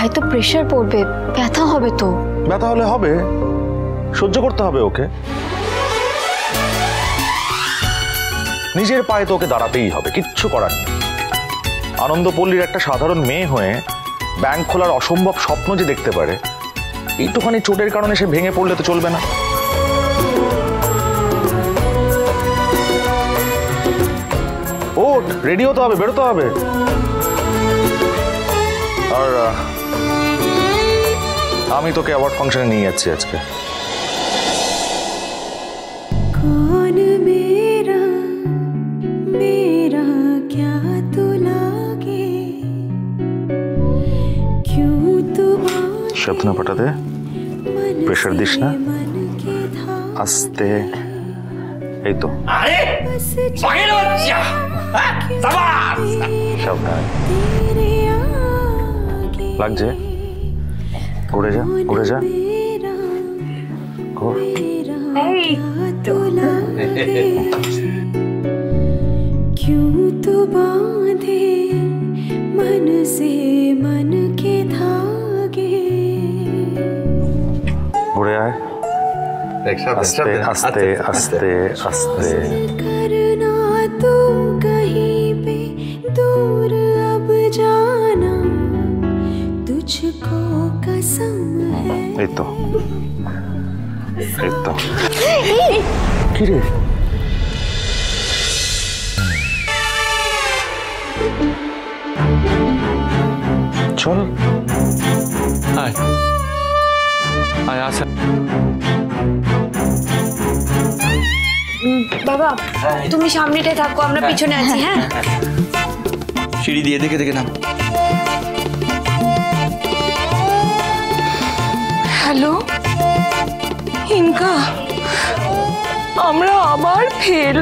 পায়ে তো প্রেশার পড়বে, ব্যথা হবে তো। ব্যথা হলে হবে, সহ্য করতে হবে ওকে। নিজের পায়ে তো ওকে দাঁড়াতেই হবে, কিচ্ছু করার নেই। আনন্দপল্লীর একটা সাধারণ মেয়ে হয়ে ব্যাংক খোলার অসম্ভব স্বপ্ন যে দেখতে পারে, একটুখানি চোটের কারণে সে ভেঙে পড়লে তো চলবে না। ওঠ, রেডি হতে হবে, বেরোতে হবে। আর আমি তোকে অ্যাওয়ার্ড ফাংশনে নিয়ে যাচ্ছি আজকে। শব্দ না পাঠাতে, প্রেশার দিস না, আস্তে। এই তো সাবধান, লাগছে। ঘুরে যা, ঘুরে যা। क्यों तो बांधे मन से मन के धागे। घुरे आए, आस्ते आस्ते आस्ते आस्ते। करना तो कहीं पे दूर अब जाना, तुझको कसम है। এই তো, এই তো। কি রে? চল। আয় আয়, আচ্ছা বাবা তুমি সামনেটায় থাকো, আমরা পিছনে আছি। হ্যাঁ, সিঁড়ি দিয়ে দেখে দেখে নাম। হ্যালো হিমকা, আমরা আবার ফেল।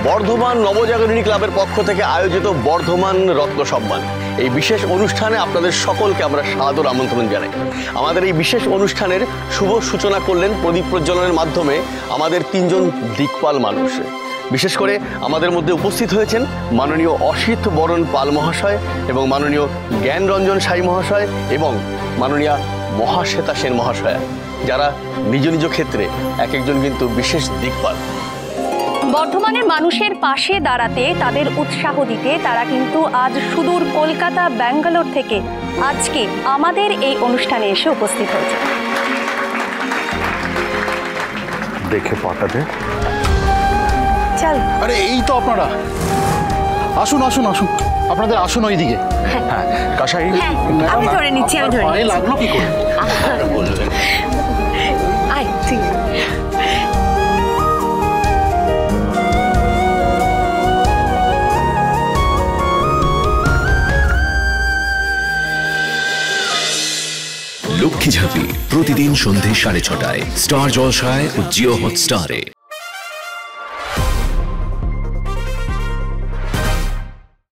বর্ধমান নবজাগরণী ক্লাবের পক্ষ থেকে আয়োজিত বর্ধমান রত্ন সম্মান এই বিশেষ অনুষ্ঠানে আপনাদের সকলকে আমরা সাদর আমন্ত্রণ জানাই। আমাদের এই বিশেষ অনুষ্ঠানের শুভ সূচনা করলেন প্রদীপ প্রজ্বলনের মাধ্যমে আমাদের তিনজন দিকপাল মানুষ। বিশেষ করে আমাদের মধ্যে উপস্থিত হয়েছেন মাননীয় অসিত বরণ পাল মহাশয় এবং মাননীয় জ্ঞানরঞ্জন সাই মহাশয় এবং মাননীয়া মহাশ্বেতা সেন মহাশয়া, যারা নিজ নিজ ক্ষেত্রে এক একজন কিন্তু বিশেষ দিকপাল। বর্ধমানের মানুষের পাশে দাঁড়াতে, তাদের উৎসাহ দিতে তারা কিন্তু আজ সুদূর কলকাতা, ব্যাঙ্গালোর থেকে আজকে আমাদের এই অনুষ্ঠানে এসে উপস্থিত হয়েছে। দেখে পাঠাতে চল। আরে এই তো আপনারা, আসুন আসুন আসুন, আপনাদের আসুন ওইদিকে। হ্যাঁ কাশাই, আমি ধরে নিচ্ছি, আমি ধরে নিচ্ছি। লাগলো কি করে? আয় ঠিক। লক্ষ্মী ঝাঁপি প্রতিদিন সন্ধে 6:30টায় স্টার জলসায় ও জিও হটস্টারে।